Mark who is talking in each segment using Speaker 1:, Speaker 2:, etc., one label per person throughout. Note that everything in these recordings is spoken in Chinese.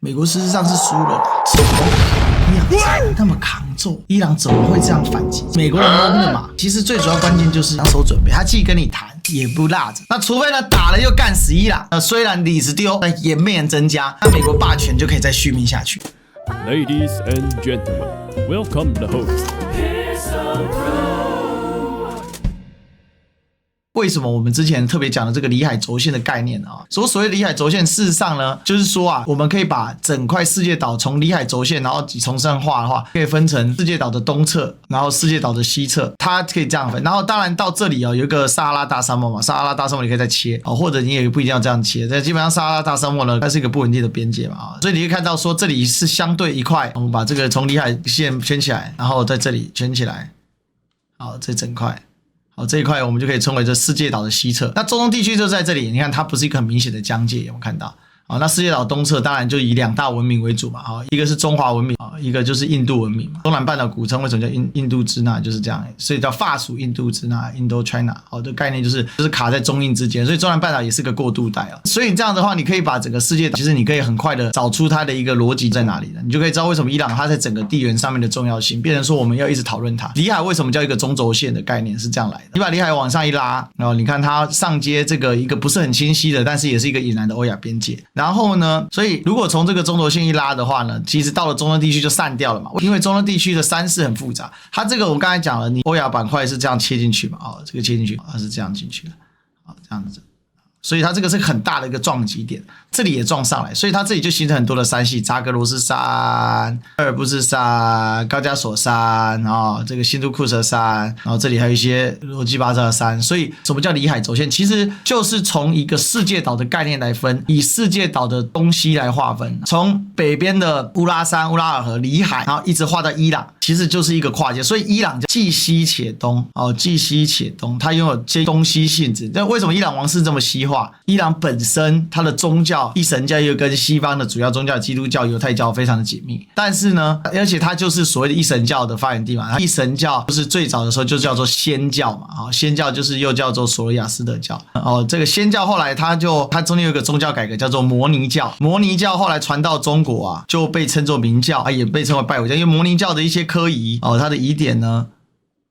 Speaker 1: 美國事實上是輸了，伊朗才那麼扛揍，伊朗怎麼會這樣反擊？美國人懵了嘛？其實最主要關鍵就是两手準備，他既跟你談，也不落着。那除非呢打了又幹死伊朗，雖然裡子丟，但顏面增加，那美國霸權就可以再續命下去。
Speaker 2: Ladies and gentlemen, welcome the host.
Speaker 1: 為什麼我們之前特別講的這個裡海軸線的概念啊？所謂裡海軸線，事實上呢，就是說啊，我們可以把整塊世界島從裡海軸線，然後從上畫的話，可以分成世界島的東側，然後世界島的西側，它可以這樣分。然後當然到這裡啊，有一個撒哈拉大沙漠嘛，撒哈拉大沙漠你可以再切啊，或者你也不一定要這樣切。但基本上撒哈拉大沙漠呢，它是一個不穩定的邊界嘛啊，所以你可以看到說這裡是相對一塊，我們把這個從裡海線圈起來，然後在這裡圈起來，好，這整塊。好，這一塊我們就可以稱為這世界島的西側。那中東地區就在這裡，你看它不是一個很明顯的疆界，有沒有看到？好，那世界島東側當然就以兩大文明為主嘛，好，一個是中華文明，一個就是印度文明嘛。中南半島古稱為什麼叫印度支那，就是這樣，所以叫法屬印度支那 Indochina。好，這個概念就是卡在中印之間，所以中南半島也是個過渡帶啊。所以這樣的話，你可以把整個世界島，其實你可以很快的找出它的一個邏輯在哪裡的，你就可以知道為什麼伊朗它在整個地緣上面的重要性，變成說我們要一直討論它。裡海為什麼叫一個中軸線的概念是這樣來的？你把裡海往上一拉，然後你看它上接這個一個不是很清晰的，但是也是一個隱然的歐亞邊界，然後呢？所以，如果從這個中軸線一拉的話呢，其實到了中東地區就散掉了嘛。因為中東地區的山勢很複雜，它這個我們剛才講了，你歐亞板塊是這樣切進去嘛，哦，這個切進去，它是這樣進去的，啊，這樣子。所以它這個是很大的一個撞擊點，這裡也撞上來，所以它這裡就形成很多的山系，扎格羅斯山、阿爾布斯山、高加索山，然後這個辛都庫什山，然後這裡還有一些羅基巴扎的山。所以什麼叫裡海軸線？其實就是從一個世界島的概念來分，以世界島的東西來劃分，從北邊的烏拉山、烏拉爾河、裡海，然後一直劃到伊朗，其實就是一個跨界。所以伊朗既西且東，哦，既西且東，它擁有東西性質。那為什麼伊朗王室這麼西化？伊朗本身它的宗教一神教又跟西方的主要宗教基督教、猶太教非常的緊密，但是呢，而且它就是所謂的一神教的發源地嘛。它一神教就是最早的時候就叫做祆教嘛，啊，祆教就是又叫做索羅亞斯德教。哦，這個祆教後來它中間有一個宗教改革叫做摩尼教，摩尼教後來傳到中國啊，就被稱作明教啊，也被稱為拜火教，因為摩尼教的一些科儀哦，它的儀典呢。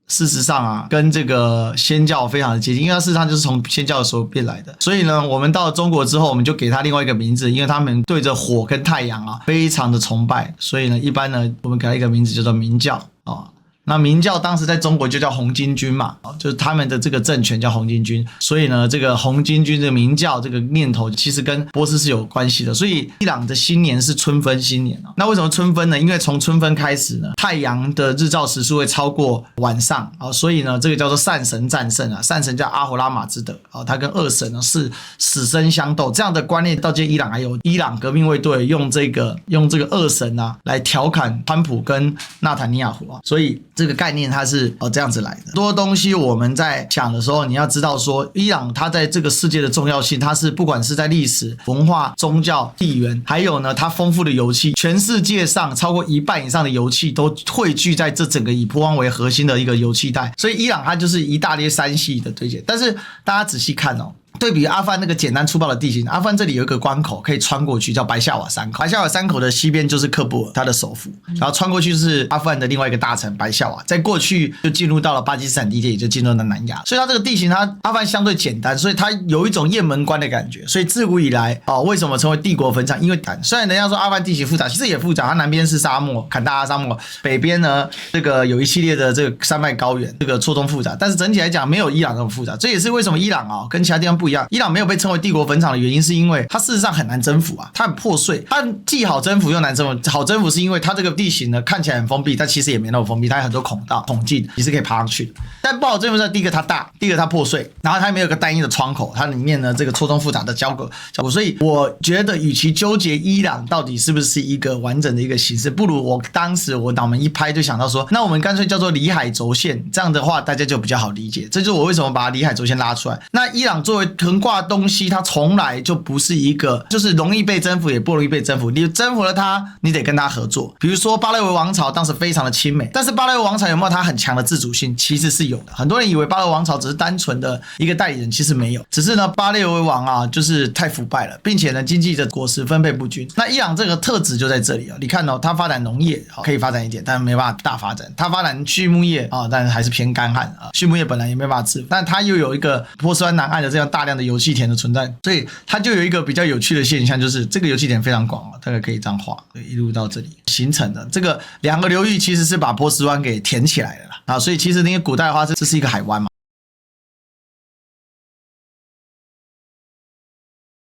Speaker 1: 事實上啊，跟這個祆教非常的接近，因為它事實上就是從祆教的時候變來的。所以呢，我們到了中國之後，我們就給它另外一個名字，因為他們對着火跟太陽啊非常的崇拜，所以呢，一般呢我們給它一個名字叫做明教啊。那明教當時在中國就叫紅巾軍嘛，就是他們的這個政權叫紅巾軍，所以呢，這個紅巾軍的明教這個念頭其實跟波斯是有關係的。所以伊朗的新年是春分新年。那為什麼春分呢？因為從春分開始呢，太陽的日照時數會超過晚上，所以呢，這個叫做善神戰勝啊，善神叫阿胡拉馬茲德，他跟惡神呢是死生相鬥，這樣的觀念到今天伊朗還有伊朗革命衛隊用這個惡神啊來調侃川普跟納坦尼亞胡啊，所以。這個概念它是這樣子來的。很多東西我們在講的時候，你要知道說，伊朗它在這個世界的重要性，它是不管是在歷史、文化、宗教、地緣，還有呢它豐富的油氣，全世界上超過1半以上的油氣都匯聚在這整個以波灣為核心的一個油氣帶，所以伊朗它就是一大列山系的堆積。但是大家仔細看哦。對比阿富汗那個簡單粗暴的地形，阿富汗這裡有一個關口可以穿過去，叫白夏瓦山口。白夏瓦山口的西邊就是喀布爾，它的首府，然後穿過去就是阿富汗的另外一個大城白夏瓦，再過去就進入到了巴基斯坦地界，也就進入到南亞。所以它這個地形，它阿富汗相對簡單，所以它有一種雁門關的感覺。所以自古以來，為什麼稱為帝國墳場？因為雖然人家說阿富汗地形複雜，其實也複雜。它南邊是沙漠，坎大哈沙漠，北邊呢這個有一系列的這個山脈高原，這個錯綜複雜。但是整體來講，沒有伊朗那麼複雜。這也是為什麼伊朗跟其他地方不一樣。伊朗沒有被稱為帝國墳場的原因，是因為它事實上很難征服啊，它很破碎，它既好征服又難征服。好征服是因為它這個地形呢看起來很封閉，但其實也沒那麼封閉，它有很多孔道、孔徑，你是可以爬上去的。但不好征服是第一個它大，第二個它破碎，然後它沒有個單一的窗口，它裡面呢這個錯綜複雜的交割。所以我覺得，與其糾結伊朗到底是不是一個完整的一個形式，不如我當時我腦門一拍就想到說，那我們乾脆叫做裡海軸線，這樣的話大家就比較好理解。這就是我為什麼把裡海軸線拉出來。那伊朗作為橫跨東西，它從來就不是一個就是容易被征服也不容易被征服。你征服了它，你得跟它合作。比如說巴勒维王朝當時非常的親美，但是巴勒维王朝有没有它很強的自主性？其實是有的。很多人以為巴勒维王朝只是單純的一個代理人，其實沒有。只是呢，巴勒维王啊，就是太腐敗了，並且呢，經濟的果實分配不均。那伊朗這個特質就在這裡啊。你看哦，它發展農業可以發展一點，但是沒辦法大發展。它發展畜牧業啊，但是還是偏乾旱啊。畜牧業本來也沒辦法致富，但它又有一個波斯灣南岸的這樣大量的油氣田的存在，所以它就有一個比較有趣的現象，就是這個油氣田非常廣啊，大概可以這樣畫，對，一路到這裡形成的這個兩個流域其實是把波斯灣給填起來了啦啊，所以其實那個古代的話，這是一個海灣嘛。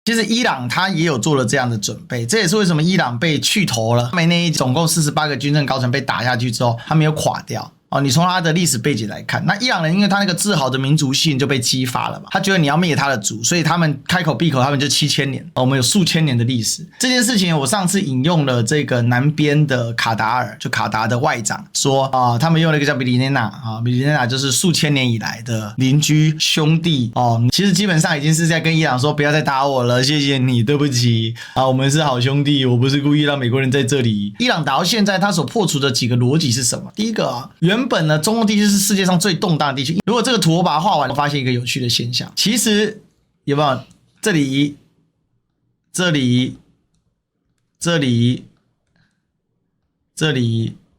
Speaker 1: 其實伊朗他也有做了這樣的準備，這也是為什麼伊朗被去頭了。他們總共48個軍政高層被打下去之後，他沒有垮掉。哦，你從他的歷史背景來看，那伊朗人因為他那個自豪的民族性就被激發了嘛，他覺得你要滅他的族，所以他們開口閉口他們就7000年，我們有數千年的歷史。這件事情我上次引用了這個南邊的卡達爾，就卡達的外長說啊，他們用了一個叫比利內納啊，比利內納就是數千年以來的鄰居兄弟哦，其實基本上已經是在跟伊朗說不要再打我了，謝謝你，對不起啊，我們是好兄弟，我不是故意讓美國人在這裡。伊朗打到現在，他所破除的幾個邏輯是什麼？第一個啊，原本呢，中東地區是世界上最動盪的地區。如果這個圖我把它畫完，我發現一個有趣的現象。其實有沒有這裡、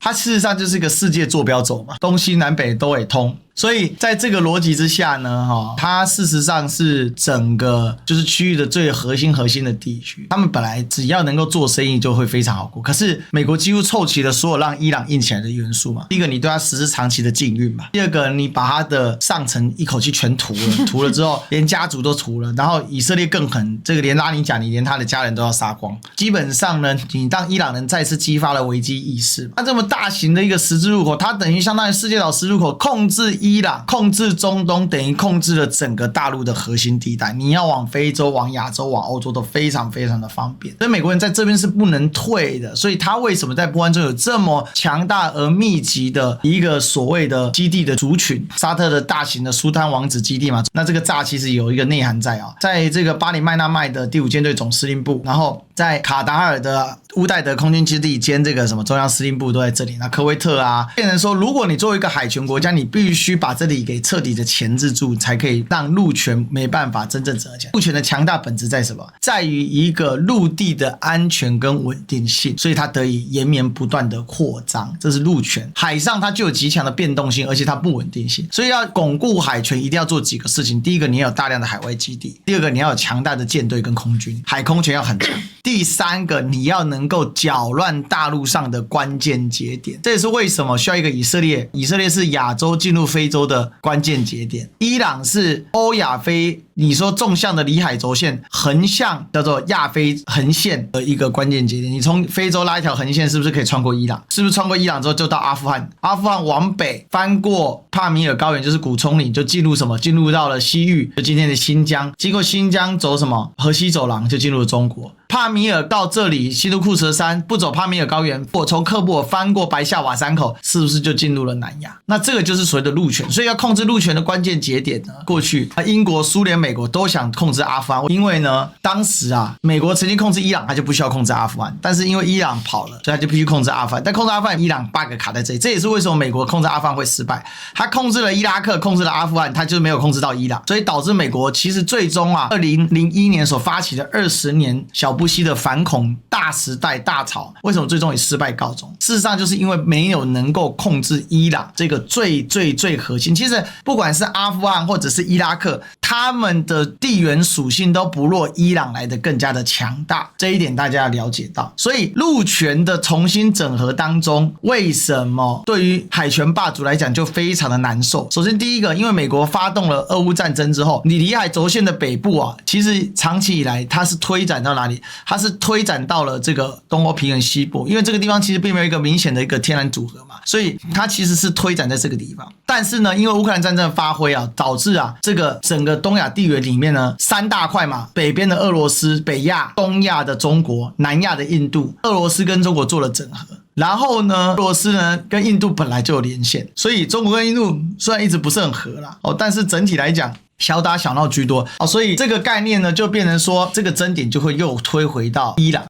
Speaker 1: 它事實上就是一個世界坐標軸嘛，東西南北都會通。所以在這個邏輯之下呢，它事實上是整個就是區域的最核心的地區。他們本來只要能夠做生意就會非常好過，可是美國幾乎湊齊了所有讓伊朗硬起來的元素嘛。第一個，你對它實施長期的禁運嘛；第二個，你把它的上層一口氣全屠了，屠了之後連家族都屠了，然後以色列更狠，這個連拉尼賈尼連他的家人都要殺光。基本上呢，你讓伊朗人再次激發了危機意識。那這麼大型的一個十字路口，它等於相當於世界島十字路口，控制伊朗、控制中東，等於控制了整個大陸的核心地帶。你要往非洲、往亞洲、往歐洲都非常非常的方便。所以美國人在這邊是不能退的。所以他為什麼在波灣州有這麼強大而密集的一個所謂的基地的族群？沙特的大型的蘇丹王子基地嘛。那這個炸其實有一個內涵在啊，在這個巴里麥納麥的第5艦隊總司令部，然後在卡達爾的烏代德空軍基地兼這個什麼中央司令部都在這裡。那科威特啊，變成說，如果你作為一個海權國家，你必須把這裡給徹底的鉗制住，才可以讓陸權沒辦法真正折起來。陸權的強大本質在什麼？在於一個陸地的安全跟穩定性，所以它得以延綿不斷的擴張，這是陸權。海上它就有極強的變動性，而且它不穩定性，所以要鞏固海權一定要做幾個事情。第一個，你要有大量的海外基地；第二個，你要有強大的艦隊跟空軍，海空權要很強；第三個，你要能夠攪亂大陸上的關鍵節點。這也是為什麼需要一個以色列。以色列是亞洲進入非洲的關鍵節點，伊朗是歐亞非，你說縱向的裡海軸線，橫向叫做亞非橫線的一個關鍵節點。你從非洲拉一條橫線，是不是可以穿過伊朗？是不是穿過伊朗之後就到阿富汗？阿富汗往北翻過帕米爾高原，就是古蔥嶺，就進入什麼？進入到了西域，就今天的新疆。經過新疆走什麼？河西走廊就進入了中國。帕米爾到這裡，西都庫什山不走帕米爾高原，我從喀布爾翻過白夏瓦山口，是不是就進入了南亞？那這個就是所謂的陸權。所以要控制陸權的關鍵節點呢，過去英國、蘇聯、美國都想控制阿富汗，因為呢，當時啊，美國曾經控制伊朗，他就不需要控制阿富汗，但是因為伊朗跑了，所以他就必須控制阿富汗。但控制阿富汗，伊朗 bug 卡在這裡，這也是為什麼美國控制阿富汗會失敗。他控制了伊拉克，控制了阿富汗，他就沒有控制到伊朗，所以導致美國其實最終啊，2001年所發起的20年小布希的反恐大時代大潮，為什麼最終以失敗告終？事實上就是因為沒有能夠控制伊朗這個最核心。其實不管是阿富汗或者是伊拉克，他們的地緣屬性都不若伊朗來的更加的強大，這一點大家要了解到。所以陸權的重新整合當中，為什麼對於海權霸主來講就非常的難受？首先第一個，因為美國發動了俄烏戰爭之後，你裡海軸線的北部啊，其實長期以來它是推展到哪裡？它是推展到了這個東歐平原西部，因為這個地方其實並沒有一個明顯的一個天然組合嘛，所以它其實是推展在這個地方。但是呢，因為烏克蘭戰爭的發揮啊，導致啊這個整個東亞地緣裡面呢3大塊嘛，北邊的俄羅斯、北亞、東亞的中國、南亞的印度，俄羅斯跟中國做了整合。然後呢，俄羅斯呢跟印度本來就有連線，所以中國跟印度雖然一直不是很合啦，但是整體來講小打小鬧居多，所以這個概念呢就變成說這個爭點就會又推回到伊朗。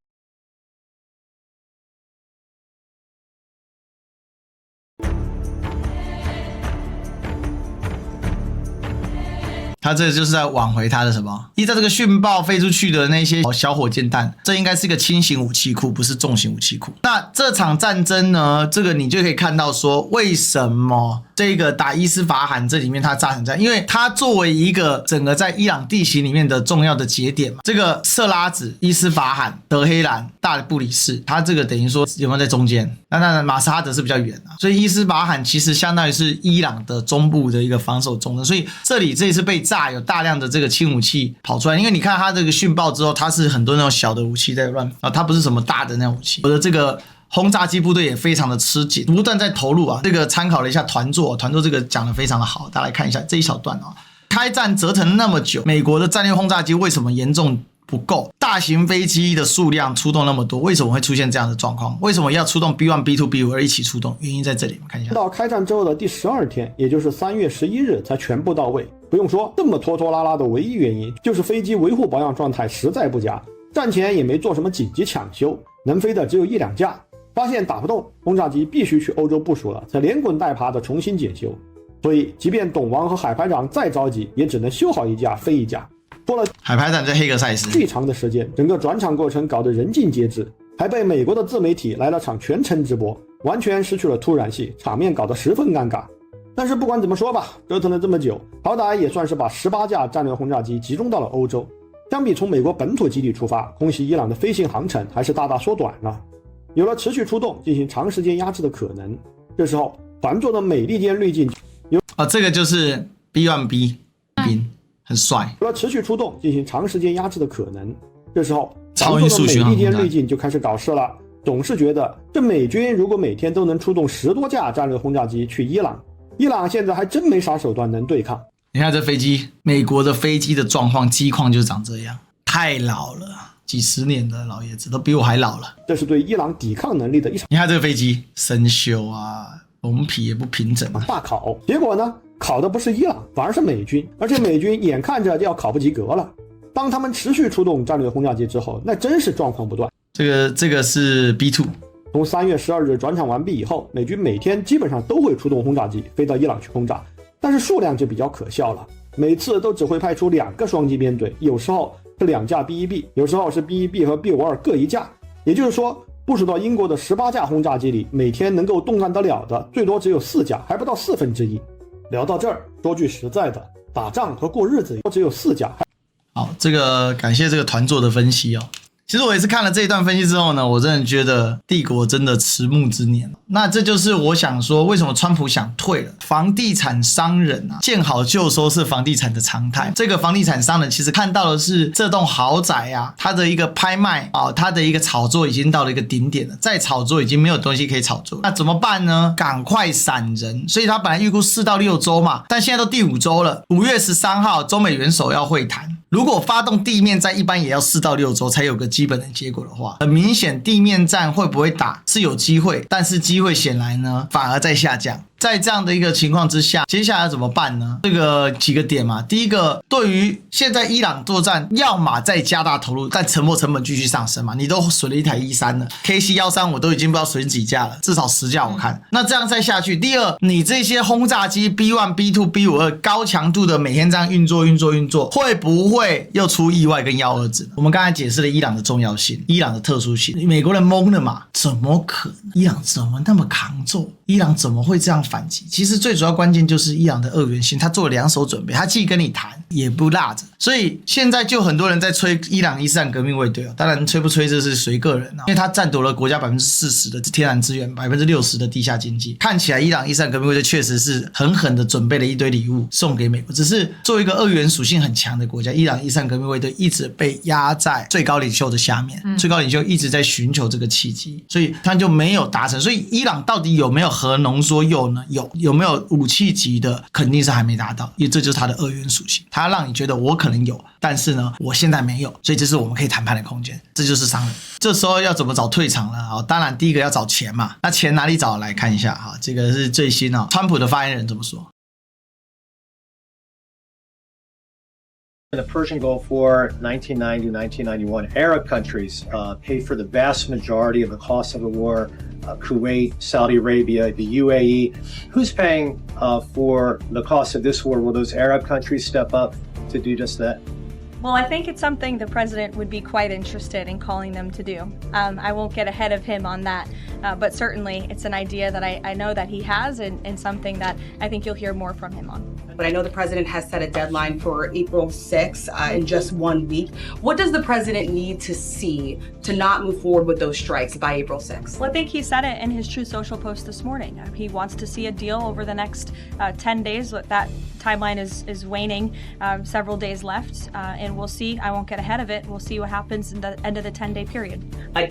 Speaker 1: 他這就是在挽回他的什麼？依照這個訊爆飛出去的那些小火箭彈，這應該是一個輕型武器庫，不是重型武器庫。那這場戰爭呢，這個你就可以看到說，為什麼這個打伊斯法罕這裡面它炸成這樣？因為它作為一個整個在伊朗地形裡面的重要的節點嘛，這個色拉子、伊斯法罕、德黑蘭、大布里士，它這個等於說有沒有在中間？那馬沙哈德是比較遠啊，所以伊斯法罕其實相當於是伊朗的中部的一個防守重鎮，所以這裡這一次被炸有大量的這個輕武器跑出來，因為你看它這個訊爆之後，它是很多那種小的武器在亂啊，它不是什麼大的那種武器。我的這個轟炸機部隊也非常的吃緊，不斷在投入啊。這個參考了一下團座這個講得非常的好，大家來看一下這一小段啊。開戰折騰那麼久，美國的戰略轟炸機為什麼嚴重不夠？大型飛機的數量出動那麼多，為什麼會出現這樣的狀況？為什麼要出動 B1、B2、B5 一起出動？原因在這裡，我們看一下。
Speaker 3: 到開戰之後的第12天，也就是3月11日才全部到位。不用說，這麼拖拖拉拉的唯一原因就是飛機維護保養狀態實在不佳，戰前也沒做什麼緊急搶修，能飛的只有1、2架。發現打不動，轟炸機必須去歐洲部署了，才連滾帶爬的重新檢修。所以，即便董王和海排長再着急，也只能修好1架飛1架。说了
Speaker 1: 海排长在黑格塞斯
Speaker 3: 巨長的時間，整個轉場過程搞得人盡皆知，還被美國的自媒體來了場全程直播，完全失去了突然性，場面搞得十分尷尬。但是不管怎麼說吧，折騰了這麼久，好歹也算是把18架戰略轟炸機集中到了歐洲。相比從美國本土基地出發空襲伊朗的飛行航程，還是大大縮短了。有了持續出動進行長時間壓制的可能。這時候团座的美利坚滤鏡
Speaker 1: 这個就是 B1B 兵，很帥。
Speaker 3: 有了持續出動進行長時間壓制的可能。這時候团座的美利堅濾鏡就開始搞事了，總是覺得這美軍如果每天都能出動10多架戰略轟炸機去伊朗，伊朗現在還真沒啥手段能對抗。
Speaker 1: 你看這飛機，美國的飛機的狀況，機況就長這樣，太老了，幾十年的老爺子都比我還老了。
Speaker 3: 這是對伊朗抵抗能力的一場。
Speaker 1: 你看這個飛機生鏽啊，龍皮也不平整啊，
Speaker 3: 大考。結果呢，考的不是伊朗，反而是美軍，而且美軍眼看着就要考不及格了。當他們持續出動戰略轟炸機之後，那真是狀況不斷。這個是 B2。從3月12日轉場完畢以後，美軍每天基本上都會出動轟炸機飛到伊朗去轟炸，但是數量就比較可笑了，每次都只會派出2個雙機編隊，有時候是2架 B1B， 有時候是 B1B 和 B52各1架，也就是說部署到英國的18架轟炸機裡，每天能夠動彈得了的最多只有4架，還不到1/4。聊到這兒，說句實在的，打仗和過日子只有4架。
Speaker 1: 好，這個感謝這個團座的分析哦。其實我也是看了這一段分析之後呢，我真的覺得帝國真的遲暮之年。那這就是我想說，為什麼川普想退了？房地產商人啊，見好就收是房地產的常態。這個房地產商人其實看到的是這棟豪宅啊，它的一個拍賣啊，它的一個炒作已經到了一個頂點了，再炒作已經沒有東西可以炒作。那怎麼辦呢？趕快閃人。所以他本來預估4到6週嘛，但現在都第5週了。5月13號，中美元首要會談。如果發動地面戰，一般也要4到6週才有個基本的結果的話，很明顯地面戰會不會打是有機會，但是機會顯然呢反而在下降。在這樣的一個情況之下，接下來要怎麼辦呢？這個幾個點嘛，第一個，對於現在伊朗作戰，要麼再加大投入，但沉沒成本繼續上升嘛，你都損了一台E3了 ，KC-13我都已經不知道損幾架了，至少10架我看。那這樣再下去，第二，你這些轟炸機 B1、B2、B52 高強度的每天這樣運作，會不會又出意外跟幺蛾子？我們剛才解釋了伊朗的重要性，伊朗的特殊性，美國人懵了嘛？怎麼可能？伊朗怎麼那麼抗揍？伊朗怎麼會這樣反擊？其實最主要關鍵就是伊朗的二元性，他做了2手準備，他既跟你談也不落着，所以現在就很多人在吹伊朗伊斯蘭革命衛隊當然吹不吹這是隨個人因為他占奪了國家40%的天然資源，60%的地下經濟，看起來伊朗伊斯蘭革命衛隊確實是狠狠的準備了一堆禮物送給美國，只是作為一個二元屬性很強的國家，伊朗伊斯蘭革命衛隊一直被壓在最高領袖的下面，最高領袖一直在尋求這個契機，所以他就沒有達成。所以伊朗到底有沒有核濃縮鈾呢？有沒有武器級的？肯定是還沒達到，因為這就是它的二元屬性，它讓你覺得我可能有，但是呢我現在沒有，所以這是我們可以談判的空間，這就是商人。這時候要怎麼找退場呢？當然第一個要找錢嘛，那錢哪裡找？來看一下哈，這個是最新啊，川普的發言人怎麼說
Speaker 4: The Persian Gulf War, 1990 to 1991, Arab countries paid for the vast majority of the cost of the war. Kuwait, Saudi Arabia, the UAE. Who's paying for the cost of this war? Will those Arab countries step up to do just that?
Speaker 5: Well, I think it's something the president would be quite interested in calling them to do. I won't get ahead of him on that, but certainly it's an idea that I know that he has and something that I think you'll hear more from him on.
Speaker 6: But I know the president has set a deadline for April 6th in just 1 week. What does the president need to see to not move forward with those strikes by April 6th?
Speaker 5: Well, I think he said it in his Truth Social post this morning. He wants to see a deal over the next 10 days. That timeline is waning, several days left, and we'll see. I won't get ahead of it. We'll see what happens in the end of the 10-day period.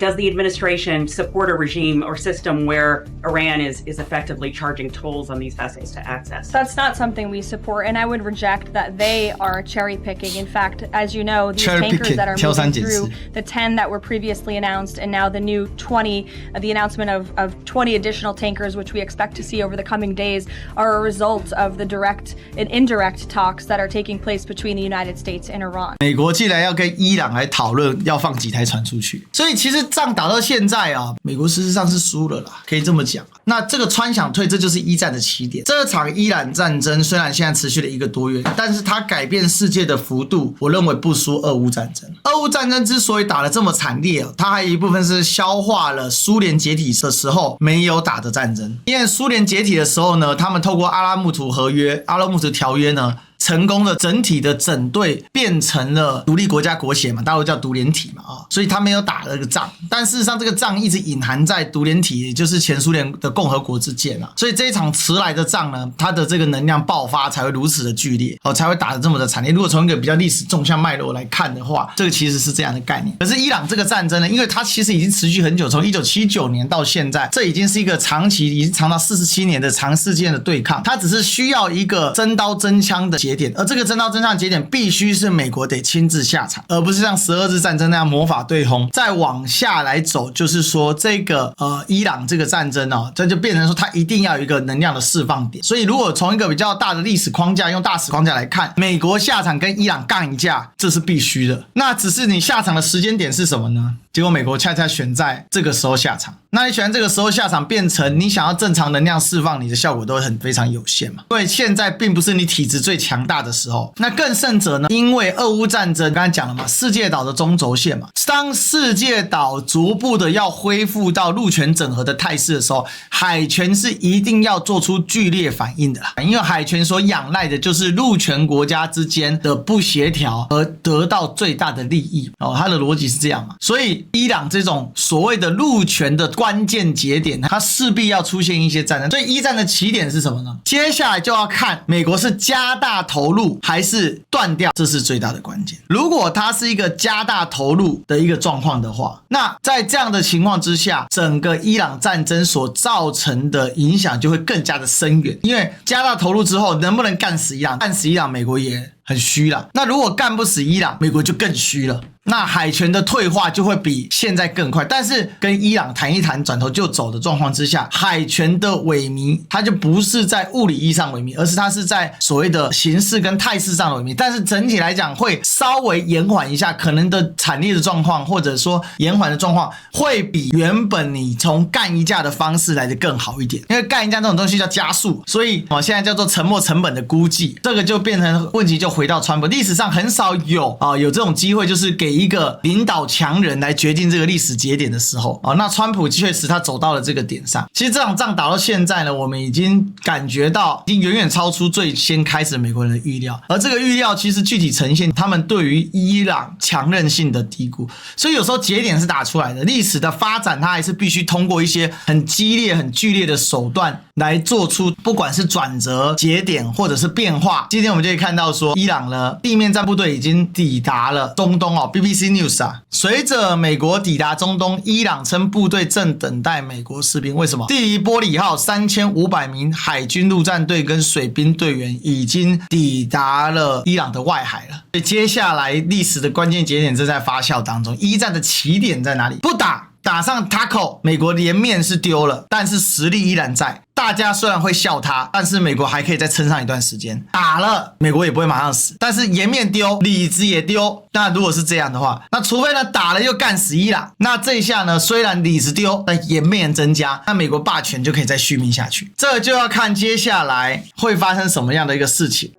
Speaker 7: Does the administration support a regime or system where Iran is effectively charging tolls on these vessels to access?
Speaker 5: That's not something we support, and I would reject that they are cherry picking. In fact, as you know, these tankers that are moving through, the 10 that were previously announced, and now the new 20, the announcement of 20 additional tankers, which we expect to see over the coming days, are a result of the direct and indirect talks that are taking place between the United States and Iran.
Speaker 1: 美國既然要跟伊朗來討論要放幾台船出去，所以其實仗打到現在啊，美國事實上是輸了啦，可以這麼講。那這個川想退，這就是一戰的起點。這場伊朗戰爭雖然現在持續了1個多月，但是它改變世界的幅度，我認為不輸俄烏戰爭。俄烏戰爭之所以打得這麼慘烈，它還有一部分是消化了蘇聯解體的時候沒有打的戰爭。因為蘇聯解體的時候呢，他們透過阿拉木圖合約、阿拉木圖條約呢，成功的整體的整隊變成了獨立國家國協嘛，大陸叫獨聯體嘛所以他沒有打這個仗，但事實上這個仗一直隱含在獨聯體，也就是前蘇聯的共和國之間所以這一場遲來的仗呢，它的這個能量爆發才會如此的劇烈才會打得這麼的慘烈。如果從一個比較歷史縱向脈絡來看的話，這個其實是這樣的概念。可是伊朗這個戰爭呢，因為它其實已經持續很久，從1979年到現在，這已經是一個長期已經長達47年的長時間的對抗，它只是需要一個真刀真槍的節點，而這個真刀真槍的節點必須是美國得親自下場，而不是像12日戰爭那樣魔法對轟。再往下來走，就是說這個伊朗這個戰爭這就變成說它一定要有一個能量的釋放點。所以如果從一個比較大的歷史框架，用大史框架來看，美國下場跟伊朗幹一架，這是必須的。那只是你下場的時間點是什麼呢？結果美國恰恰選在這個時候下場。那你選這個時候下場，變成你想要正常能量釋放，你的效果都會非常有限嘛。因為現在並不是你體質最強大的時候。那更甚者呢，因為俄烏戰爭剛才講了嘛，世界島的中軸線嘛，當世界島逐步的要恢復到陸權整合的態勢的時候，海權是一定要做出劇烈反應的啦。因為海權所仰賴的就是陸權國家之間的不協調而得到最大的利益它的邏輯是這樣嘛。所以伊朗這種所謂的陸權的關鍵節點，它勢必要出現一些戰爭。所以一戰的起點是什麼呢？接下來就要看美國是加大投入還是斷掉，這是最大的關鍵。如果它是一個加大投入的一個狀況的話，那在這樣的情況之下，整個伊朗戰爭所造成的影響就會更加的深遠。因為加大投入之後，能不能幹死伊朗？幹死伊朗，美國也很虛了。那如果幹不死伊朗，美國就更虛了。那海權的退化就會比現在更快，但是跟伊朗談一談轉頭就走的狀況之下，海權的萎靡它就不是在物理意義上萎靡，而是它是在所謂的形式跟態勢上的萎靡。但是整體來講會稍微延緩一下，可能的慘烈的狀況或者說延緩的狀況會比原本你從幹一架的方式來得更好一點。因為幹一架這種東西叫加速，所以現在叫做沉沒成本的估計，這個就變成問題就回到川普。歷史上很少有這種機會，就是給一個領導強人來決定這個歷史節點的時候那川普確實他走到了這個點上。其實這場仗打到現在呢，我們已經感覺到已經遠遠超出最先開始的美國人的預料，而這個預料其實具體呈現他們對於伊朗強韌性的低估。所以有時候節點是打出來的，歷史的發展它還是必須通過一些很激烈很劇烈的手段來做出不管是轉折節點或者是變化。今天我們就可以看到說，伊朗呢地面戰部隊已經抵達了中東並 BBC News 啊，隨着美國抵達中東，伊朗稱部隊正等待美國士兵。為什麼？第黎波里號3500名海軍陸戰隊跟水兵隊員已經抵達了伊朗的外海了。所以接下來歷史的關鍵節點正在發酵當中。一戰的起點在哪裡？不打上 Taco， 美國顏面是丟了，但是實力依然在。大家雖然會笑他，但是美國還可以再撐上一段時間。打了，美國也不會馬上死，但是顏面丟，裡子也丟。那如果是這樣的話，那除非呢打了又幹死伊朗，那這一下呢雖然裡子丟，但顏面增加，那美國霸權就可以再續命下去。這就要看接下來會發生什麼樣的一個事情。